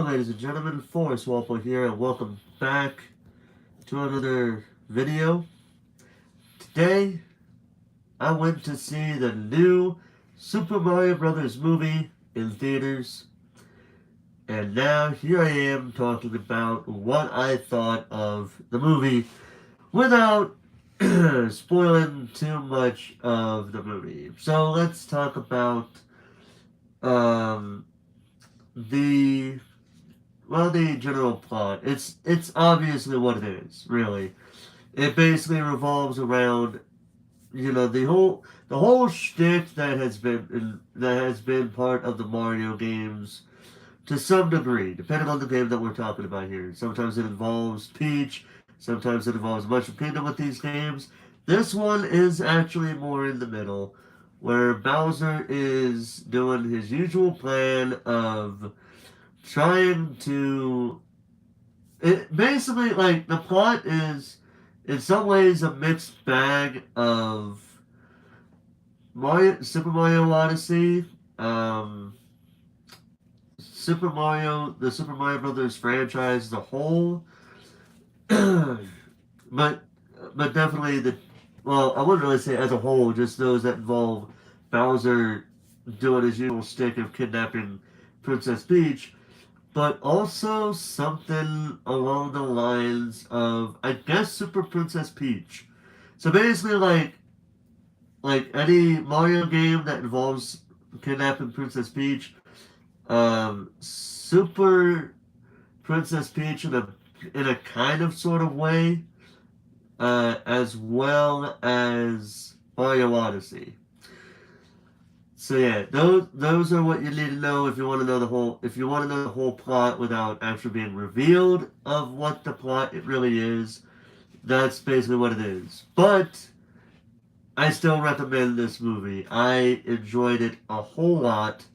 ladies and gentlemen, Forrest Walpole here, and welcome back to another video. Today, I went to see the new Super Mario Brothers movie in theaters, and now here I am talking about what I thought of the movie without spoiling too much of the movie. So let's talk about um, the the general plot. It's obviously what it is, really. It basically revolves around the whole shtick that has been part of the Mario games to some degree, depending on the game that we're talking about here. Sometimes it involves Peach, sometimes it involves Mushroom Kingdom with these games. This one is actually more in the middle, where Bowser is doing his usual plan of trying to it basically like the plot is in some ways a mixed bag of Super Mario Odyssey, um, the Super Mario Brothers franchise as a whole, but definitely I wouldn't really say as a whole, just those that involve Bowser doing his usual stick of kidnapping Princess Peach, but also something along the lines of, I guess, Super Princess Peach. So basically, like any Mario game that involves kidnapping Princess Peach, Super Princess Peach in a kind of sort of way, as well as Mario Odyssey. So yeah, those are what you need to know if you want to know the whole plot without actually being revealed of what the plot it really is. That's basically what it is. But I still recommend this movie. I enjoyed it a whole lot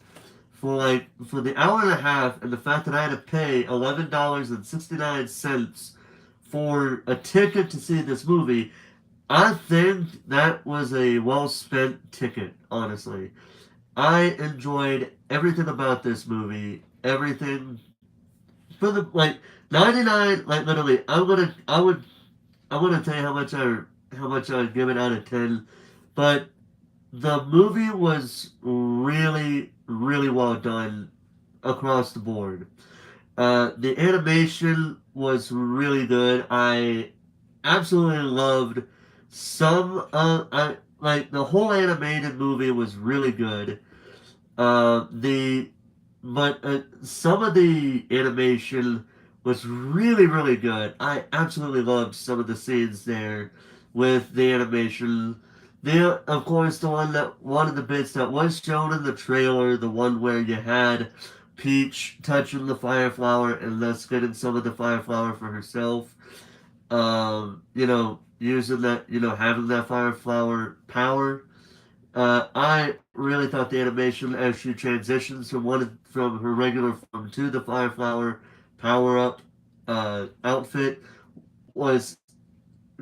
for the hour and a half, and the fact that I had to pay $11.69 for a ticket to see this movie. I think that was a well spent ticket, honestly. I enjoyed everything about this movie. Everything for the 99, like literally I wouldn't tell you how much I would give it out of 10, but the movie was really really well done across the board. The animation was really good. I absolutely loved some I like the whole animated movie was really good. The but Some of the animation was really really good. I absolutely loved some of the scenes there with the animation. Of course, one of the bits that was shown in the trailer, the one where you had Peach touching the fire flower and thus getting some of the fire flower for herself. Using that, having that fire flower power. I really thought the animation as she transitions from her regular form to the Fireflower power up outfit was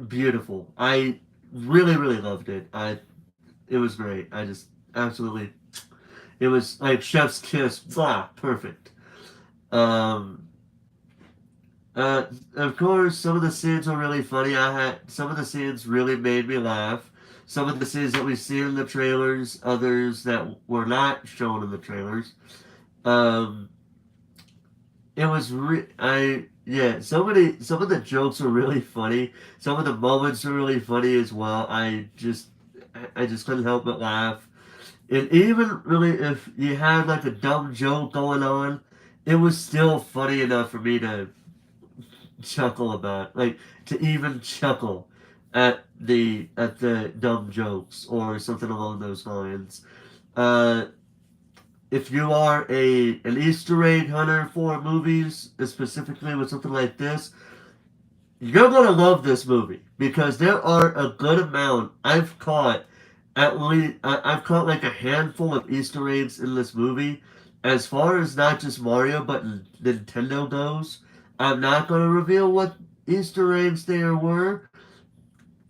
beautiful. I really really loved it. It was great. I just absolutely it was like chef's kiss. Blah, perfect. Um, of course, some of the scenes were really funny. Some of the scenes really made me laugh. Some of the scenes that we see in the trailers, others that were not shown in the trailers. Um, it was I yeah. Some of the jokes were really funny. Some of the moments were really funny as well. I just couldn't help but laugh. And even really, if you had like a dumb joke going on, it was still funny enough for me to chuckle about, like to even chuckle at the dumb jokes or something along those lines. Uh, if you are an Easter egg hunter for movies, specifically with something like this, you're gonna love this movie because there are a good amount. I've caught like a handful of Easter eggs in this movie. As far as not just Mario but Nintendo goes, I'm not gonna reveal what Easter eggs there were.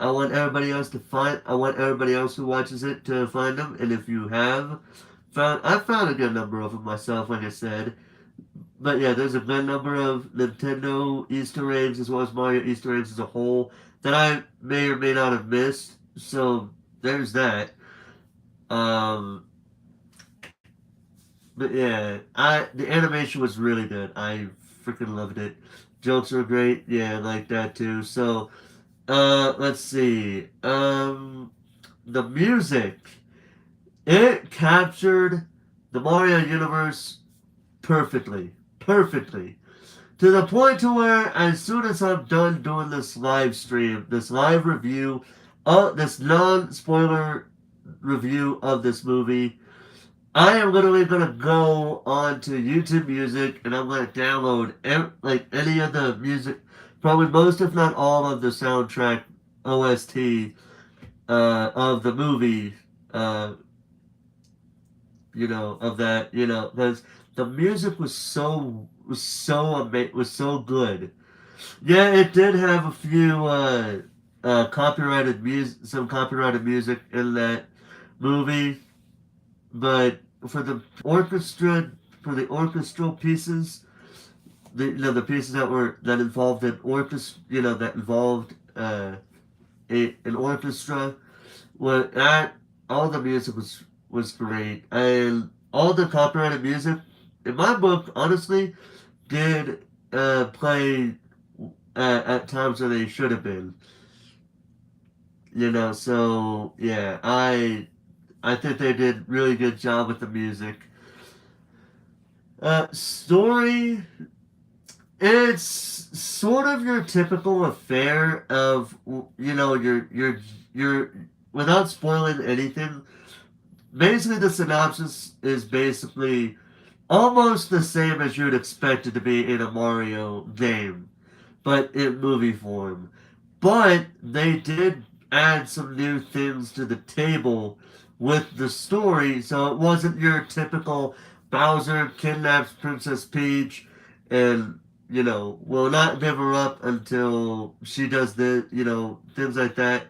I want everybody else who watches it to find them. And if you have I've found a good number of them myself, like I said. but yeah, there's a good number of Nintendo Easter eggs as well as Mario Easter eggs as a whole that I may or may not have missed. So there's that. Um, but yeah, I the animation was really good. I freaking loved it. Jokes were great. Yeah, I like that too. So let's see. The music, it captured the Mario universe perfectly. Perfectly. To the point to where as soon as I'm done doing this live stream, this live review, this non-spoiler review of this movie, I am literally gonna go onto YouTube Music and I'm gonna download like any of the music, probably most if not all of the soundtrack OST of the movie, uh, of that, because the music was so good. Yeah, it did have a few some copyrighted music in that movie, but for the orchestral pieces, the pieces that involved an orchestra, that involved an orchestra, well, that all the music was great, and all the copyrighted music in my book, honestly, did play at times where they should have been. So yeah, I think they did really good job with the music. Story, it's sort of your typical affair of your without spoiling anything. Basically, the synopsis is basically almost the same as you'd expect it to be in a Mario game, but in movie form. But they did add some new things to the table with the story, so it wasn't your typical Bowser kidnaps Princess Peach and, will not give her up until she does things like that.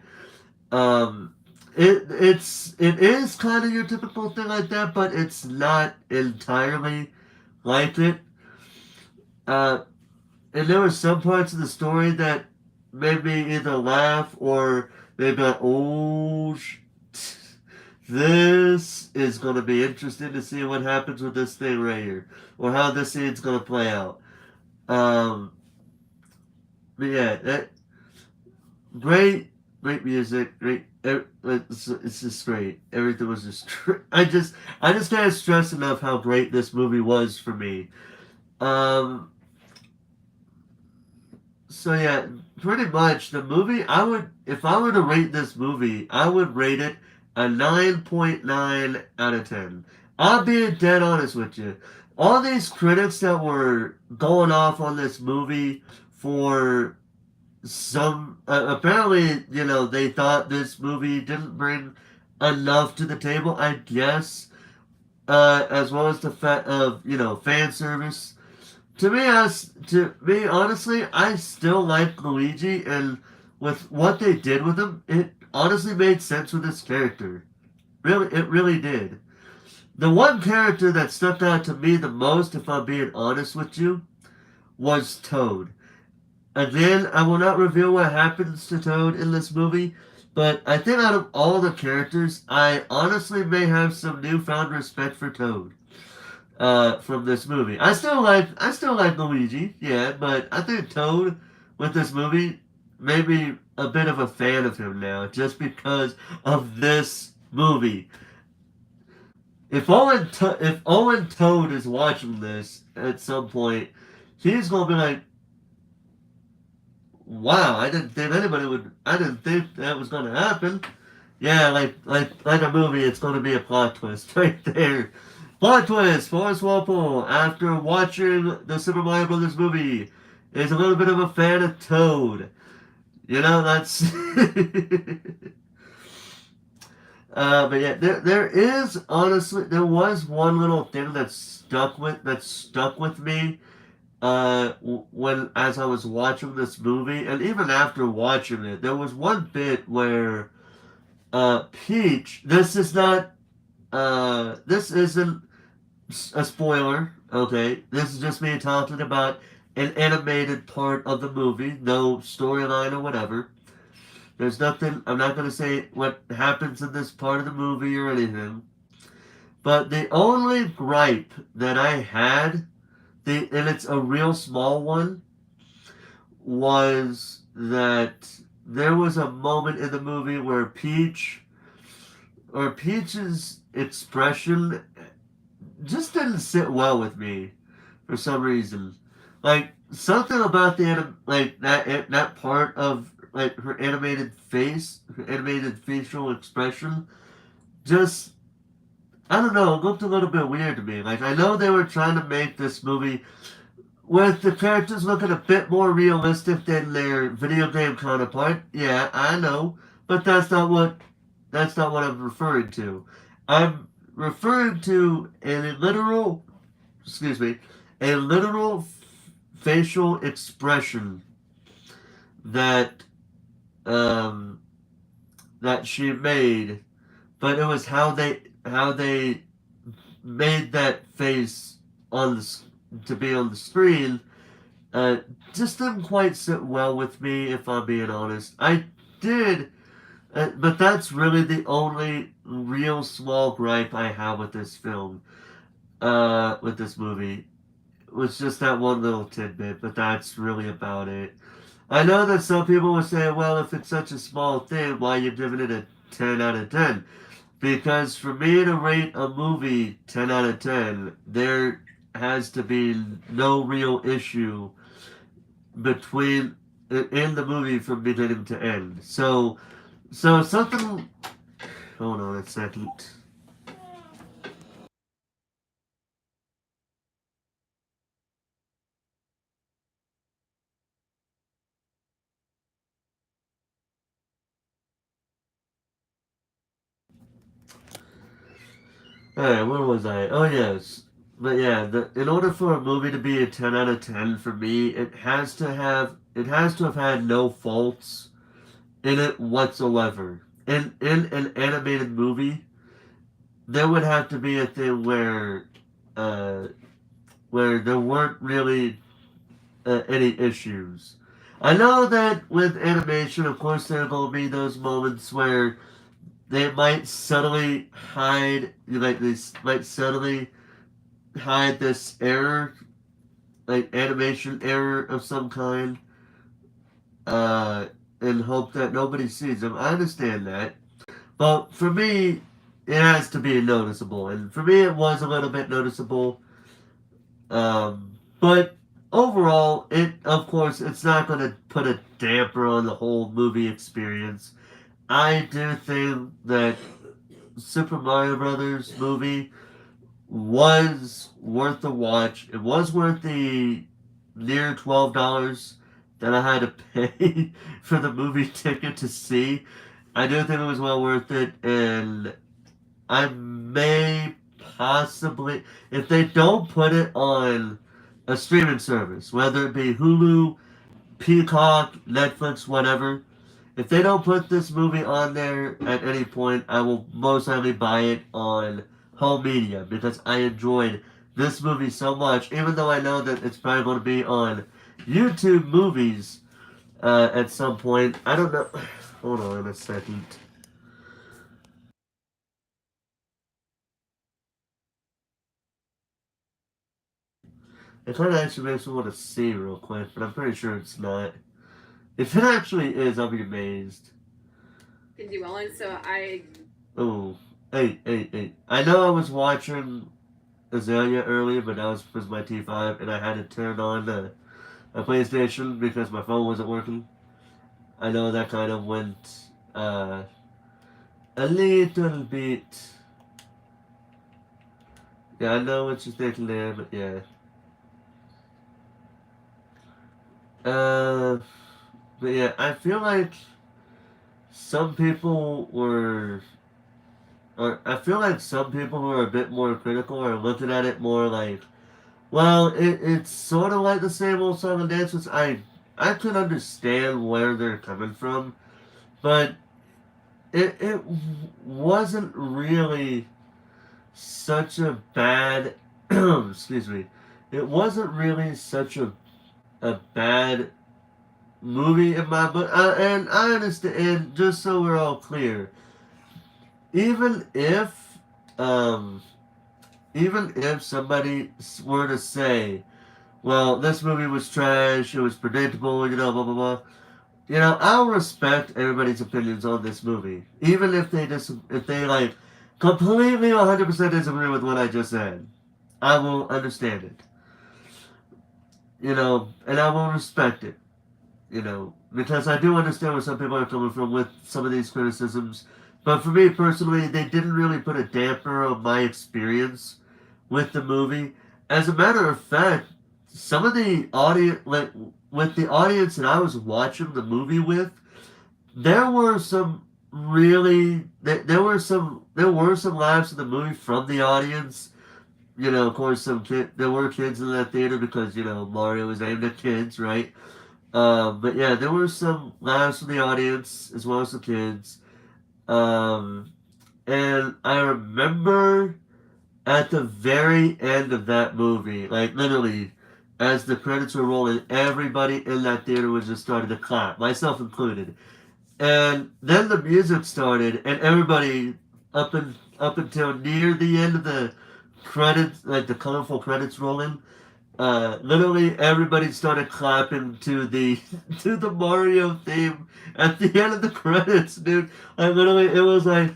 Um, it is kind of your typical thing like that, but it's not entirely like it. Uh, and there were some parts of the story that made me either laugh or maybe like, oh, this is going to be interesting to see what happens with this thing right here, or how this scene's going to play out. Um, but yeah, great, great music, great. It's just great. Everything was just. I just can't stress enough how great this movie was for me. Um, So yeah, pretty much the movie. If I were to rate this movie, I would rate it a 9.9 out of 10. I'll be dead honest with you. All these critics that were going off on this movie for some, apparently, they thought this movie didn't bring enough to the table. I guess, as well as the fact of fan service. To me, honestly, I still like Luigi, and with what they did with him, it honestly made sense with his character. Really, it really did. The one character that stuck out to me the most, if I'm being honest with you, was Toad. Again, I will not reveal what happens to Toad in this movie, but I think out of all the characters, I honestly may have some newfound respect for Toad from this movie. I still like Luigi, yeah, but I think Toad with this movie made me a bit of a fan of him now, just because of this movie. If Owen Toad is watching this at some point, he's gonna be like, "Wow, I didn't think that was gonna happen." Yeah, like a movie, it's gonna be a plot twist right there. Plot twist: Forrest Walpole, after watching the Super Mario Brothers movie, is a little bit of a fan of Toad. That's. But yeah, there was one little thing that stuck with me. When as I was watching this movie, and even after watching it, there was one bit where Peach. This isn't a spoiler, okay? This is just me talking about an animated part of the movie, no storyline or whatever. There's nothing, I'm not going to say what happens in this part of the movie or anything. But the only gripe that I had, and it's a real small one, was that there was a moment in the movie where Peach's expression just didn't sit well with me for some reason. Like something about like that part of like her animated face, her animated facial expression, just I don't know, it looked a little bit weird to me. Like I know they were trying to make this movie with the characters looking a bit more realistic than their video game counterpart. Yeah, I know, but that's not what I'm referring to. I'm referring to excuse me, a literal facial expression that um, that she made, but it was how they made that face on the to be on the screen. Uh, just didn't quite sit well with me, if I'm being honest. I did, but that's really the only real small gripe I have with this film. With this movie, was just that one little tidbit, but that's really about it. I know that some people would say, well, if it's such a small thing, why are you giving it a 10 out of 10? Because for me to rate a movie 10 out of 10, there has to be no real issue between in the movie from beginning to end. So something. Hold on a second. Alright, where was I? Oh yes, but yeah, in order for a movie to be a 10 out of 10 for me, it has to have had no faults in it whatsoever. In an animated movie, there would have to be a thing uh, where there weren't really any issues. I know that with animation, of course, there will be those moments where they might subtly hide, like they might subtly hide this error, like animation error of some kind, uh, and hope that nobody sees them. I understand that, but for me, it has to be noticeable, and for me, it was a little bit noticeable. But overall, it of course it's not going to put a damper on the whole movie experience. I do think that Super Mario Brothers movie was worth the watch. It was worth the near $12 that I had to pay for the movie ticket to see. I do think it was well worth it, and I may possibly, if they don't put it on a streaming service, whether it be Hulu, Peacock, Netflix, whatever, if they don't put this movie on there at any point, I will most likely buy it on home media because I enjoyed this movie so much, even though I know that it's probably going to be on YouTube movies at some point. I don't know. Hold on a second. It kind of actually makes me want to see real quick, but I'm pretty sure it's not. If it actually is, I'll be amazed. Cindy Mullins. So I Oh, hey. I know I was watching Azalea earlier, but that was because my T5, and I had to turn on a PlayStation because my phone wasn't working. I know that kind of went uh, a little bit. Yeah, I know what you're thinking there, but yeah. Uh, but yeah, I feel like some people were or I feel like some people who are a bit more critical are looking at it more like, well, it's sort of like the same old song and dance, which I could understand where they're coming from, but it wasn't really such a bad excuse me, it wasn't really such a bad movie in my book. And I understand, and just so we're all clear, even if, um, even if somebody were to say, well, this movie was trash, it was predictable, blah, blah, blah. I'll respect everybody's opinions on this movie. Even if if they, like, completely 100% disagree with what I just said. I will understand it. And I will respect it. Because I do understand where some people are coming from with some of these criticisms. But for me personally, they didn't really put a damper on my experience with the movie. As a matter of fact, some of the audience, like with the audience that I was watching the movie with, there were some there were some laughs in the movie from the audience. Of course, there were kids in that theater because Mario was aimed at kids, right? But yeah, there were some laughs from the audience as well as the kids. Um, and I remember at the very end of that movie, like literally, as the credits were rolling, everybody in that theater was just starting to clap, myself included. And then the music started, and everybody up until near the end of the credits, like the colorful credits rolling, literally everybody started clapping to the to the Mario theme at the end of the credits, dude. Like literally, it was like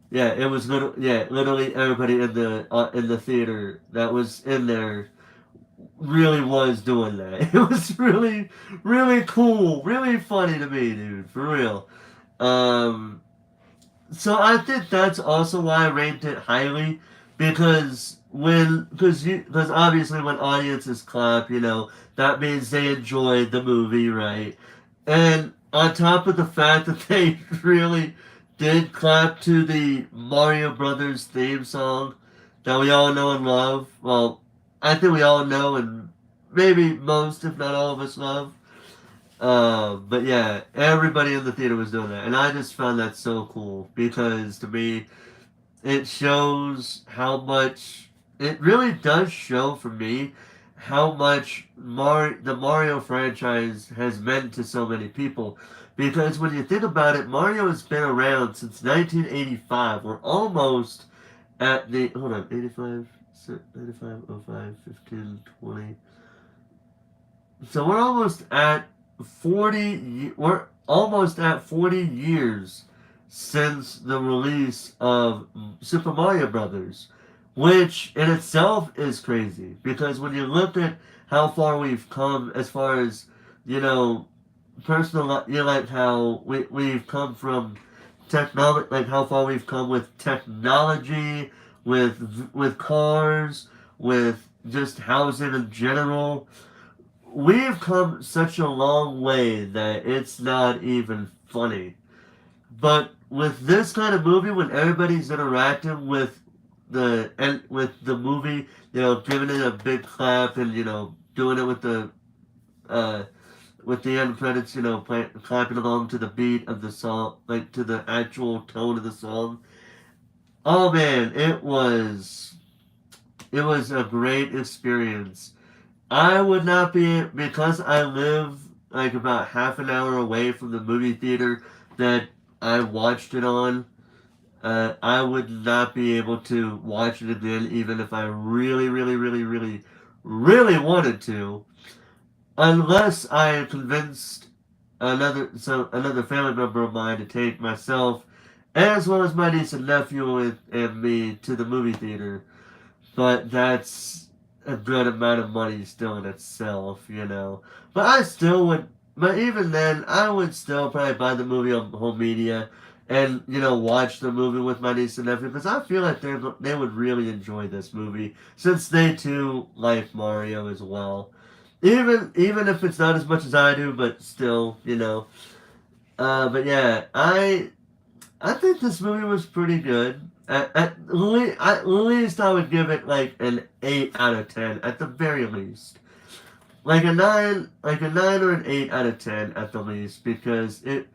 yeah, it was literally everybody in the theater that was in there really was doing that. It was really really cool, really funny to me, dude, for real. Um, So I think that's also why I ranked it highly because obviously when audiences clap, that means they enjoyed the movie, right? And on top of the fact that they really did clap to the Mario Brothers theme song that we all know and love. Well, I think we all know and maybe most, if not all of us, love. But yeah, everybody in the theater was doing that, and I just found that so cool because to me, it shows how much it really does show for me how much the Mario franchise has meant to so many people. Because when you think about it, Mario has been around since 1985. We're almost at the hold on 85, 95, 05, 15, 20. So we're almost at 40 years since the release of Super Mario Brothers, which in itself is crazy because when you look at how far we've come as far as you know personal like how we've come from technology, like how far we've come with technology, with cars, with just housing in general. We've come such a long way that it's not even funny. But with this kind of movie, when everybody's interacting with the movie, giving it a big clap and doing it uh with the end credits, clapping along to the beat of the song, like to the actual tone of the song. Oh man, it was a great experience. I would not be because I live like about half an hour away from the movie theater that I watched it on. I would not be able to watch it again, even if I really, really, really, really, really wanted to, unless I convinced another family member of mine to take myself, as well as my niece and nephew and me to the movie theater. But that's a good amount of money still in itself. But I still would, but even then, I would still probably buy the movie on home media and, watch the movie with my niece and nephew because I feel like they would really enjoy this movie since they too like Mario as well. Even if it's not as much as I do, but still. But yeah, I think this movie was pretty good. At least I would give it like an 8 out of 10 at the very least. Like a 9 or an 8 out of 10 at the least, because it,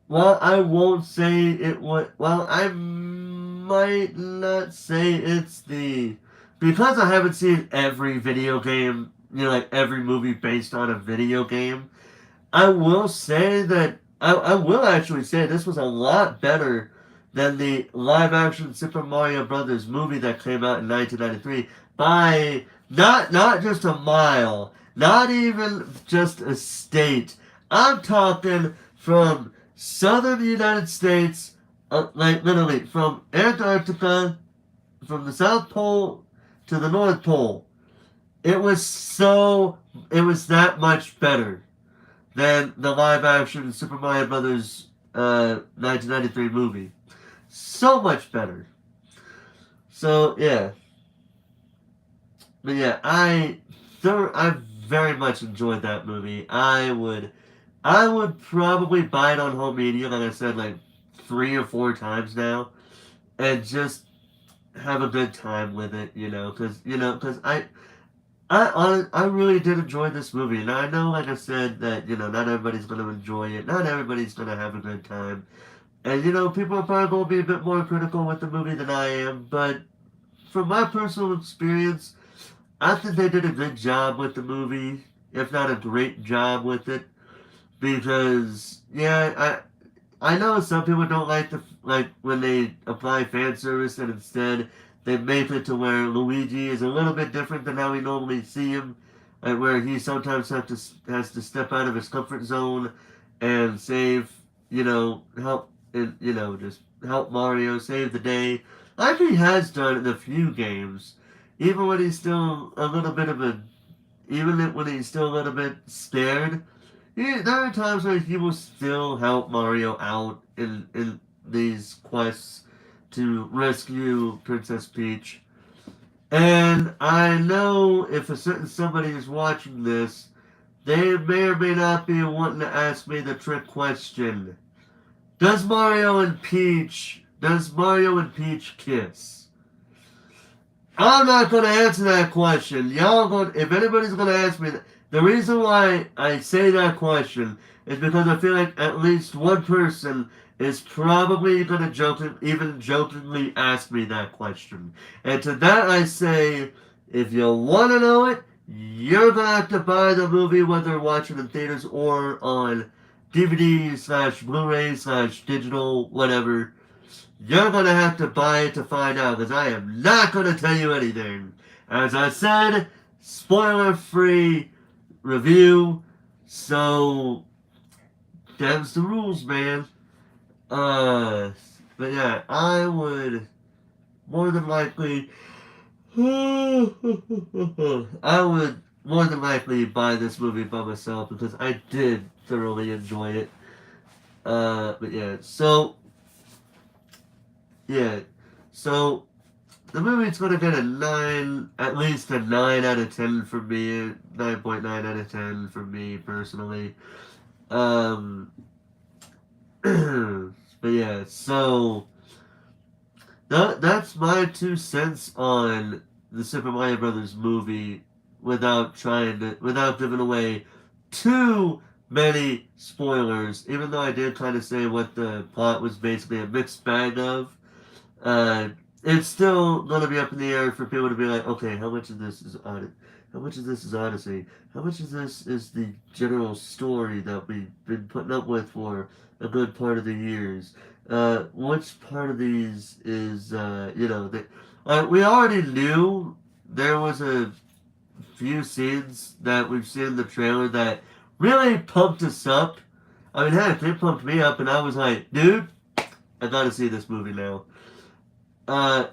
well, I won't say it would, well, I might not say it's the, because I haven't seen every video game, like every movie based on a video game, I will say that I will actually say this was a lot better than the live action Super Mario Brothers movie that came out in 1993 by not just a mile, not even just a state. I'm talking from southern United States, like literally from Antarctica, from the South Pole to the North Pole. It was that much better than the live action Super Mario Brothers 1993 movie. So much better. So yeah, but yeah, I very much enjoyed that movie. I would probably buy it on home media, like I said, like 3 or 4 times now, and just have a good time with it, because I really did enjoy this movie, and I know, like I said, that not everybody's gonna enjoy it, not everybody's gonna have a good time, and people are probably gonna be a bit more critical with the movie than I am, but from my personal experience, I think they did a good job with the movie, if not a great job with it, because I know some people don't like when they apply fan service and instead they make it to where Luigi is a little bit different than how we normally see him, and where he sometimes has to step out of his comfort zone and save, help and just help Mario save the day, like he has done in a few games, even when he's still a little bit of a, even when he's still a little bit scared. There are times where he will still help Mario out in these quests to rescue Princess Peach. And I know if a certain somebody is watching this, they may or may not be wanting to ask me the trick question. Does Mario and Peach kiss? I'm not going to answer that question. If anybody's going to ask me that, the reason why I say that question is because I feel like at least one person is probably going to even jokingly ask me that question. And to that I say, if you want to know it, you're going to have to buy the movie, whether watching in theaters or on DVD/Blu-ray/digital, whatever. You're going to have to buy it to find out, because I am not going to tell you anything. As I said, spoiler-free review, so them's the rules, man. But yeah, I would more than likely, I would more than likely buy this movie by myself because I did thoroughly enjoy it. But yeah, so the movie's gonna get a 9, at least a 9 out of 10 for me, 9.9 out of 10 for me personally. But yeah, so that's my 2 cents on the Super Mario Brothers movie without giving away too many spoilers, even though I did kind of say what the plot was basically a mixed bag of. It's still gonna be up in the air for people to be like, okay, how much of this is Odyssey? How much of this is Odyssey? How much of this is the general story that we've been putting up with for a good part of the years? Which part of these is, we already knew there was a few scenes that we've seen in the trailer that really pumped us up. I mean, heck, they pumped me up, and I was like, dude, I gotta see this movie now.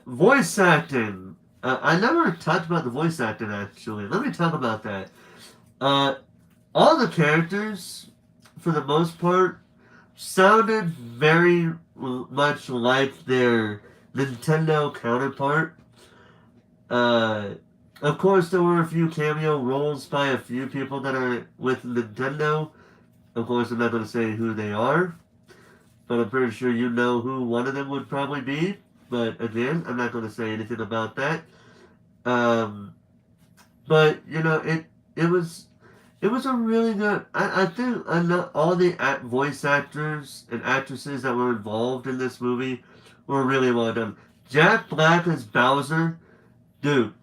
Voice acting. I never talked about the voice acting, actually. Let me talk about that. All the characters, for the most part, sounded very much like their Nintendo counterpart. Of course, there were a few cameo roles by a few people that are with Nintendo. Of course, I'm not going to say who they are, but I'm pretty sure you know who one of them would probably be. But again, I'm not going to say anything about that. Um, but it was it was a really good. I think all the voice actors and actresses that were involved in this movie were really well done. Jack Black as Bowser, dude,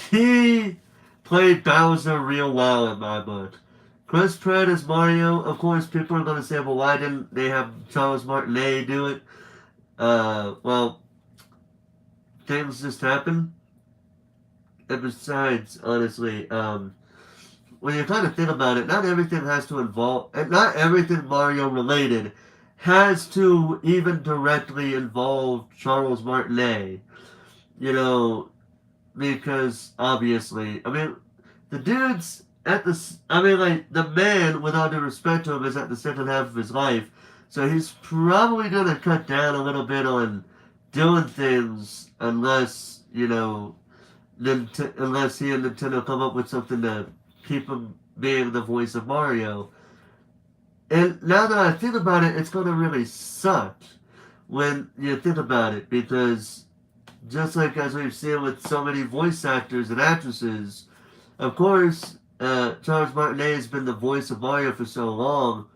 he played Bowser real well in my book. Chris Pratt as Mario, of course, people are going to say, well, why didn't they have Charles Martinet do it? Well, things just happen. And besides, honestly, when you kind of think about it, not everything has to involve, and not everything Mario related has to even directly involve Charles Martinet. You know, because obviously, I mean, the dude's at the, I mean, like, the man, with all due respect to him, is at the second half of his life, so he's probably gonna cut down a little bit on doing things unless, unless he and Nintendo come up with something to keep him being the voice of Mario. And now that I think about it, it's gonna really suck when you think about it, because just like as we've seen with so many voice actors and actresses, of course, Charles Martinet has been the voice of Mario for so long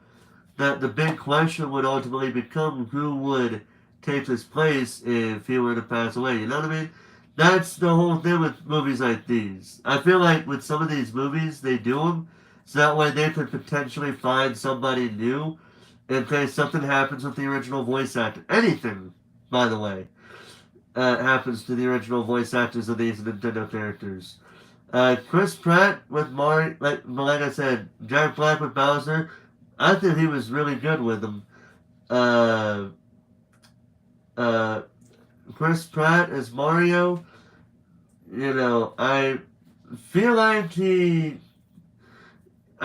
that the big question would ultimately become who would take his place if he were to pass away. You know what I mean? That's the whole thing with movies like these. I feel like with some of these movies, they do them so that way they could potentially find somebody new in case something happens with the original voice actor. Anything, by the way, happens to the original voice actors of these Nintendo characters. Chris Pratt with Mario, like I said, Jack Black with Bowser. I think he was really good with him. Uh, uh, Chris Pratt as Mario. I feel like I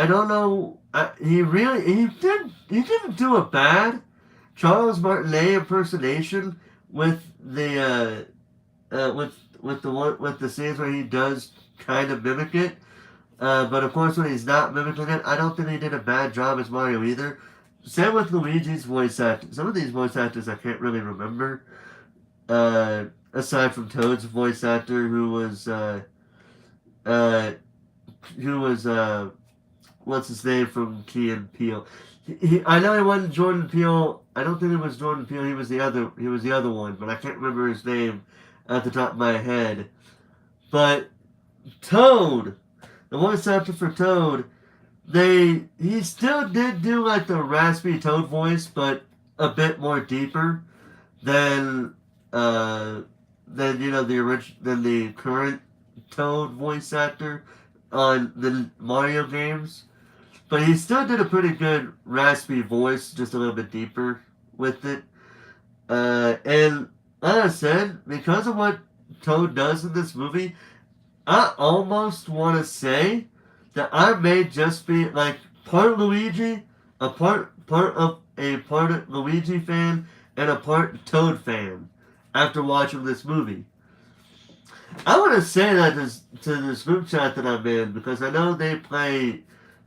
don't know. He didn't do a bad Charles Martinet impersonation with with the scenes where he does kind of mimic it. But of course, when he's not mimicking it, I don't think he did a bad job as Mario either. Same with Luigi's voice acting. Some of these voice actors I can't really remember. Aside from Toad's voice actor, uh, who was what's his name from Key and Peele. I know he wasn't Jordan Peele. I don't think it was Jordan Peele. He was the other. He was the other one, but I can't remember his name at the top of my head. But Toad, the voice actor for Toad, he still did do like the raspy Toad voice, but a bit more deeper than than the current Toad voice actor on the Mario games. But he still did a pretty good raspy voice, just a little bit deeper with it. And like I said, because of what Toad does in this movie, I almost want to say that I may just be like part Luigi, a part of Luigi fan, and a part Toad fan after watching this movie. I want to say that to this group chat that I'm in because I know they play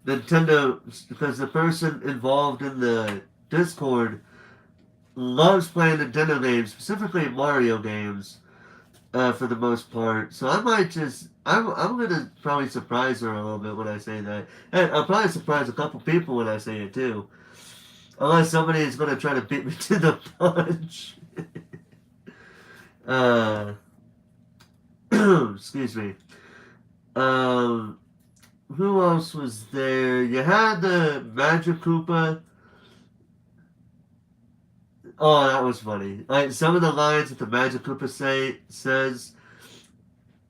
Nintendo because the person involved in the Discord loves playing Nintendo games, specifically Mario games, for the most part. So I might I'm gonna probably surprise her a little bit when I say that. And I'll probably surprise a couple people when I say it too. Unless somebody is gonna try to beat me to the punch. uh, excuse me. Um, who else was there? You had the Magic Koopa. Oh, that was funny. Like some of the lines that the Magic Koopa says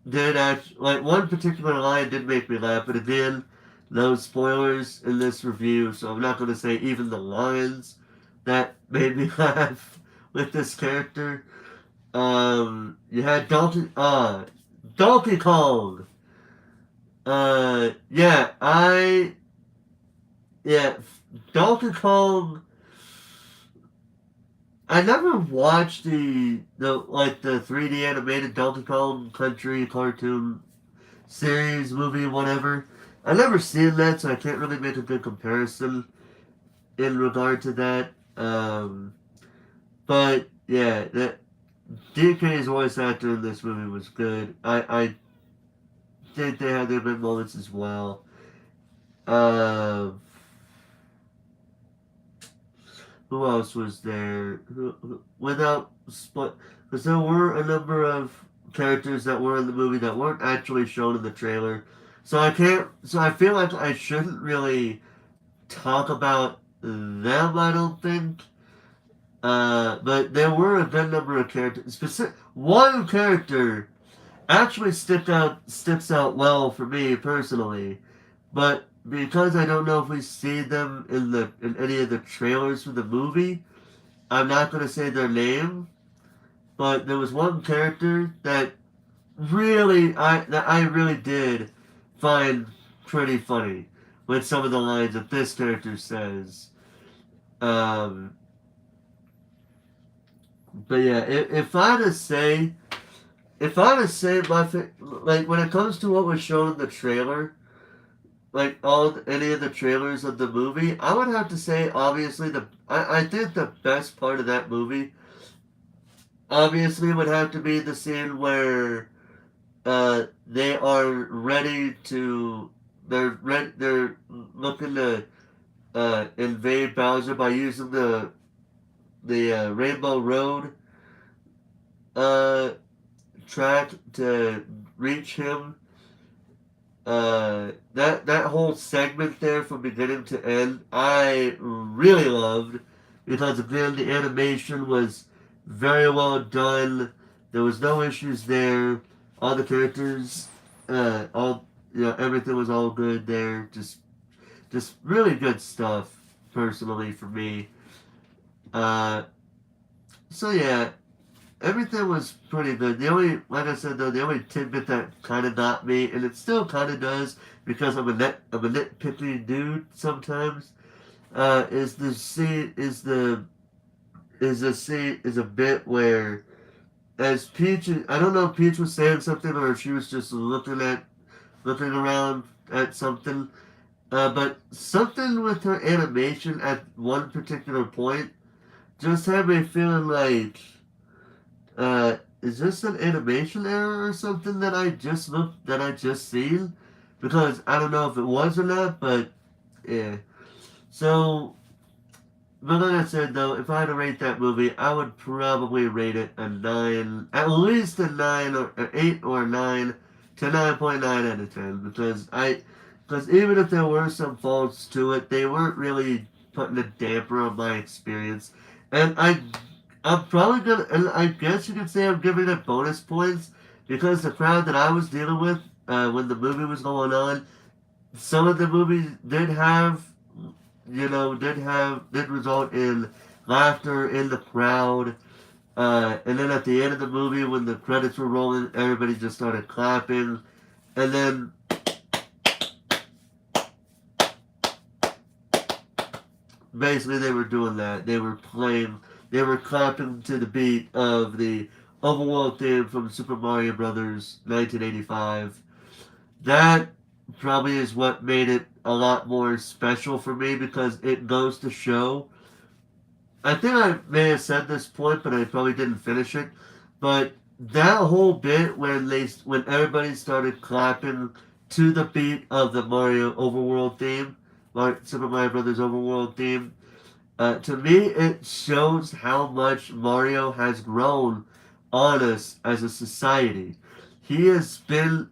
did act like one particular line did make me laugh, but again, no spoilers in this review, so I'm not going to say even the lines that made me laugh with this character. You had Donkey Kong. Yeah, yeah, Donkey Kong. I never watched the 3D animated Donkey Kong Country cartoon series, movie, whatever. I never seen that, so I can't really make a good comparison in regard to that. But yeah, DK's voice actor in this movie was good. I think they had their good moments as well. Uh, who else was there? Without split, because there were a number of characters that were in the movie that weren't actually shown in the trailer. So I can't. So I feel like I shouldn't really talk about them. I don't think. But there were a good number of characters. One character actually sticks out well for me personally, but because I don't know if we see them in any of the trailers for the movie, I'm not gonna say their name. But there was one character that I really did find pretty funny with some of the lines that this character says. Um, but yeah, if I had to say like when it comes to what was shown in the trailer, like any of the trailers of the movie, I would have to say obviously I think the best part of that movie obviously would have to be the scene where they are ready to they're looking to invade Bowser by using the Rainbow Road uh, track to reach him. That whole segment there from beginning to end, I really loved because again the animation was very well done. There was no issues there. All the characters, all everything was all good there. Just really good stuff. Personally, for me. Uh, so yeah, everything was pretty good. The only, like I said though, the only tidbit that kind of got me, and it still kind of does, because I'm a nitpicky dude sometimes. Is the scene is a bit where as Peach, I don't know if Peach was saying something or if she was just looking around at something. But something with her animation at one particular point just had me feeling like is this an animation error or something that I just seen? Because I don't know if it was or not, but yeah. So, but like I said though, if I had to rate that movie, I would probably rate it a 9, at least a 9 or an 8 or a 9 to 9.9 out of 10. Because even if there were some faults to it, they weren't really putting a damper on my experience. And I'm probably gonna, and I guess you could say I'm giving it bonus points because the crowd that I was dealing with when the movie was going on, some of the movies did have, did result in laughter in the crowd. And then at the end of the movie, when the credits were rolling, everybody just started clapping. And then basically they were doing that. They were clapping to the beat of the overworld theme from Super Mario Brothers 1985. That probably is what made it a lot more special for me because it goes to show. I think I may have said this point, but I probably didn't finish it. But that whole bit when everybody started clapping to the beat of the Mario Overworld theme, Super Mario Brothers Overworld theme, to me, it shows how much Mario has grown on us as a society. He has been,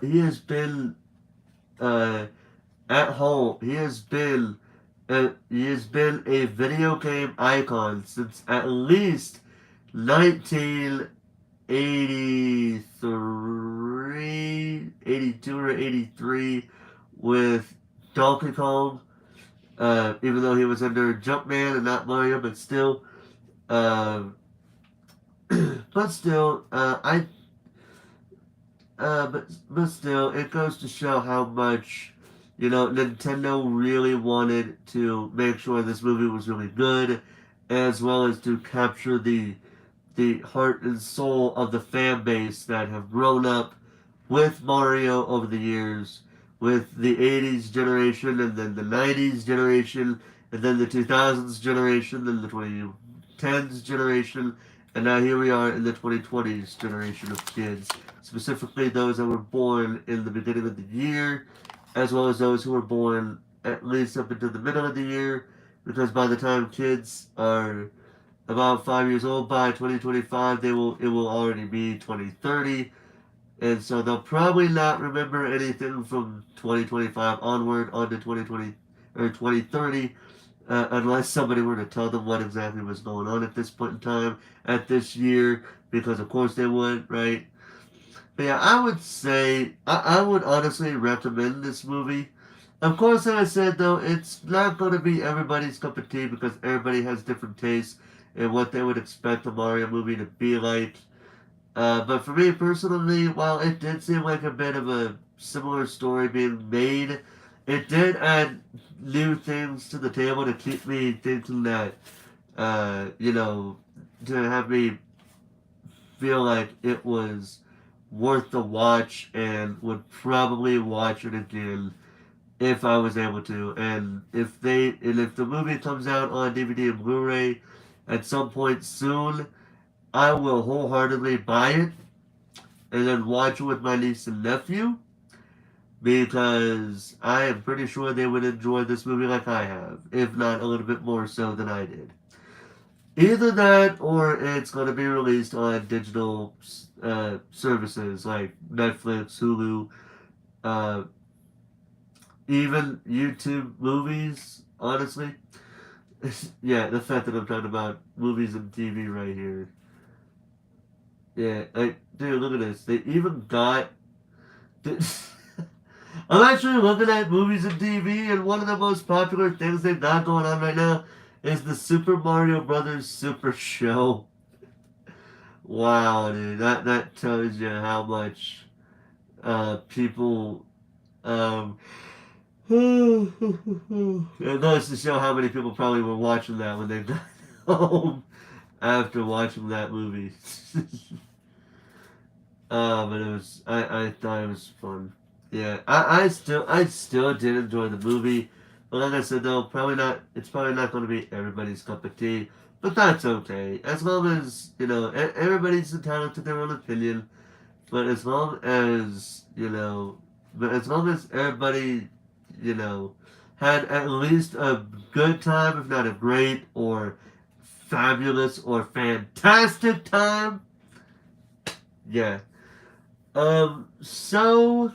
he has been uh, at home. He has been a video game icon since at least 1983, 82 or 83, with Donkey Kong. Even though he was under Jumpman and not Mario, but still, um, but still, but still, it goes to show how much, Nintendo really wanted to make sure this movie was really good, as well as to capture the heart and soul of the fan base that have grown up with Mario over the years, with the 80s generation, and then the 90s generation, and then the 2000s generation, then the 2010s generation, And now here we are in the 2020s generation of kids, specifically those that were born in the beginning of the year, as well as those who were born at least up until the middle of the year, because by the time kids are about 5 years old, by 2025, it will already be 2030, and so they'll probably not remember anything from 2025 onward onto 2020 or 2030, unless somebody were to tell them what exactly was going on at this point in time, at this year, because of course they would, right? But yeah, I would say, I would honestly recommend this movie. Of course, like I said, though, it's not going to be everybody's cup of tea because everybody has different tastes and what they would expect a Mario movie to be like. But for me personally, while it did seem like a bit of a similar story being made, it did add new things to the table to keep me thinking that, you know, to have me feel like it was worth the watch and would probably watch it again if I was able to. And if the movie comes out on DVD and Blu-ray at some point soon, I will wholeheartedly buy it and then watch it with my niece and nephew because I am pretty sure they would enjoy this movie like I have, if not a little bit more so than I did. Either that or it's going to be released on digital services like Netflix, Hulu, uh, even YouTube movies, honestly. Yeah, the fact that I'm talking about movies and TV right here. Yeah, like, dude, look at this. They even got. I'm actually looking at movies and TV, and one of the most popular things they've got going on right now is the Super Mario Brothers Super Show. Wow, dude, that tells you how much people um it goes to show how many people probably were watching that when they got home after watching that movie. But it was I thought it was fun. Yeah, I still did enjoy the movie, but like I said though, probably not. It's probably not going to be everybody's cup of tea, but that's okay. As long as you know, everybody's entitled to their own opinion. But as long as but as long as everybody, you know, had at least a good time, if not a great or fabulous or fantastic time, yeah. So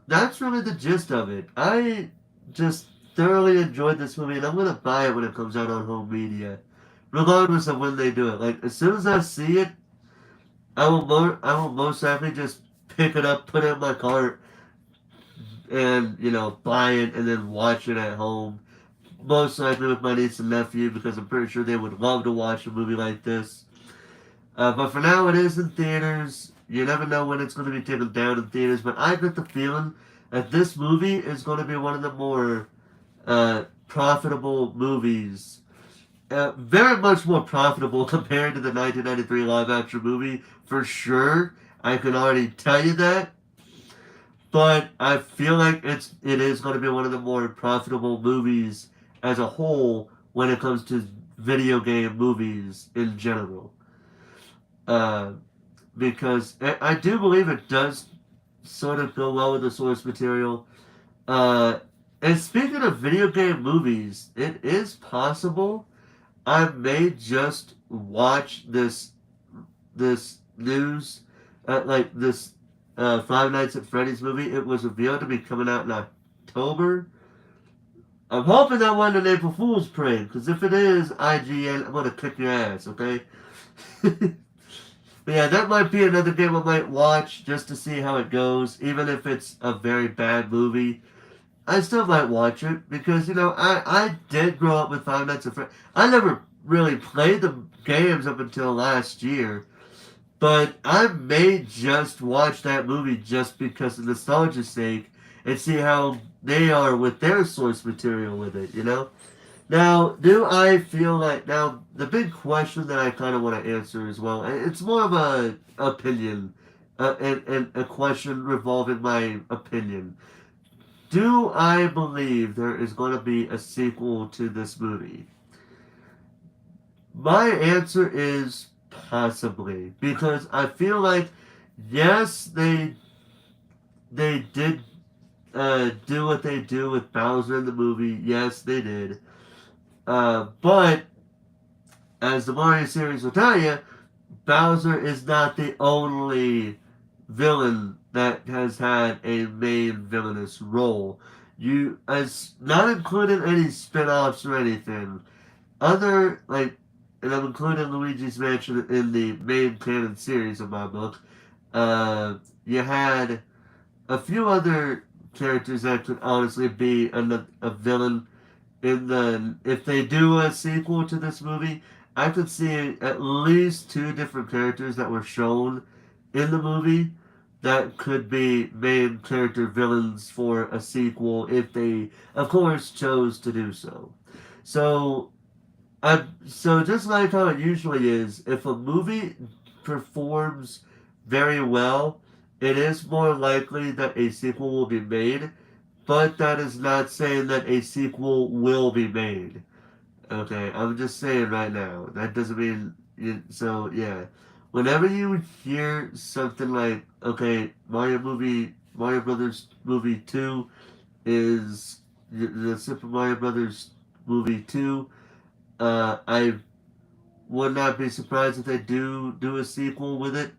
that's really the gist of it. I just thoroughly enjoyed this movie, and I'm gonna buy it when it comes out on home media, regardless of when they do it. Like as soon as I see it, I will most likely just pick it up, put it in my cart, and buy it and then watch it at home. Most likely with my niece and nephew because I'm pretty sure they would love to watch a movie like this. But for now, it is in theaters. You never know when it's going to be taken down in theaters, but I get the feeling that this movie is going to be one of the more profitable movies. Very much more profitable compared to the 1993 live action movie, for sure. I can already tell you that. But I feel like it is going to be one of the more profitable movies as a whole when it comes to video game movies in general. Uh, because I do believe it does sort of go well with the source material. And speaking of video game movies, it is possible I may just watch this news, like this Five Nights at Freddy's movie. It was revealed to be coming out in October. I'm hoping that wasn't an April Fool's prank, because if it is, IGN, I'm gonna kick your ass, okay? But yeah, that might be another game I might watch just to see how it goes, even if it's a very bad movie. I still might watch it because I did grow up with Five Nights at Freddy's. I never really played the games up until last year, but I may just watch that movie just because of nostalgia's sake and see how they are with their source material with it. Now, do I feel like now the big question that I kind of want to answer as well? It's more of a opinion, and a question revolving my opinion. Do I believe there is going to be a sequel to this movie? My answer is possibly, because I feel like yes, they did do what they do with Bowser in the movie. Yes, they did. But as the Mario series will tell you, Bowser is not the only villain that has had a main villainous role. You, as not including any spin-offs or anything, other, like, and I'm including Luigi's Mansion in the main canon series of my book, you had a few other characters that could honestly be a villain in the if they do a sequel to this movie. I could see at least two different characters that were shown in the movie that could be main character villains for a sequel if they, of course, chose to do so. So, so just like how it usually is, if a movie performs very well, it is more likely that a sequel will be made, but that is not saying that a sequel will be made. Okay, I'm just saying right now. That doesn't mean. So, yeah. Whenever you hear something like, okay, Mario Brothers movie 2 is. The Super Mario Brothers movie 2, I would not be surprised if they do a sequel with it.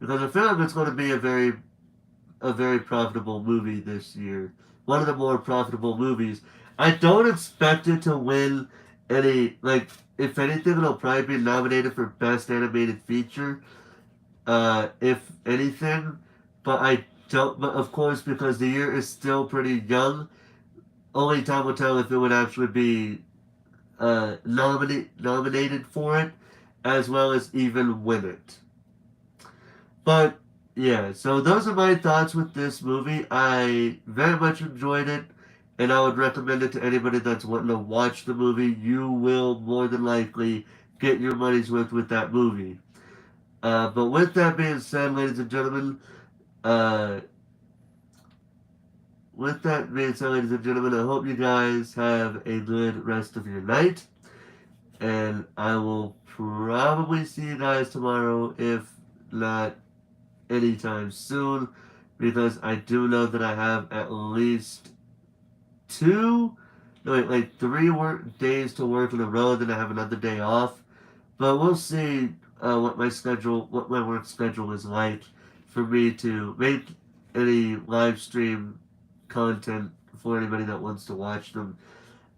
Because I feel like it's going to be a very profitable movie this year. One of the more profitable movies. I don't expect it to win any, like, if anything, it'll probably be nominated for Best Animated Feature, if anything. But I don't, but of course, because the year is still pretty young, only time will tell if it would actually be nominated for it, as well as even win it. But yeah, so those are my thoughts with this movie. I very much enjoyed it, and I would recommend it to anybody that's wanting to watch the movie. You will more than likely get your money's worth with that movie. But with that being said, ladies and gentlemen, uh, I hope you guys have a good rest of your night, and I will probably see you guys tomorrow, if not anytime soon, because I do know that I have at least two, no, wait, like 3 days to work in a row. Then I have another day off. But we'll see what my work schedule is like for me to make any live stream content for anybody that wants to watch them.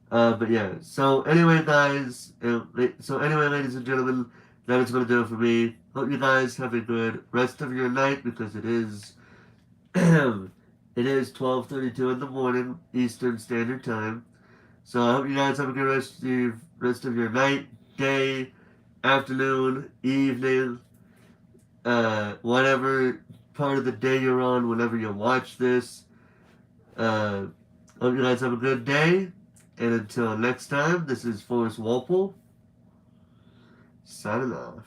But yeah, so anyway, guys, so anyway, ladies and gentlemen, that is going to do it for me. Hope you guys have a good rest of your night, because it is it is 12:32 in the morning Eastern Standard Time. So I hope you guys have a good rest of your night, day, afternoon, evening, whatever part of the day you're on, whenever you watch this. Uh, Hope you guys have a good day. And until next time, this is Forrest Walpole, signing off.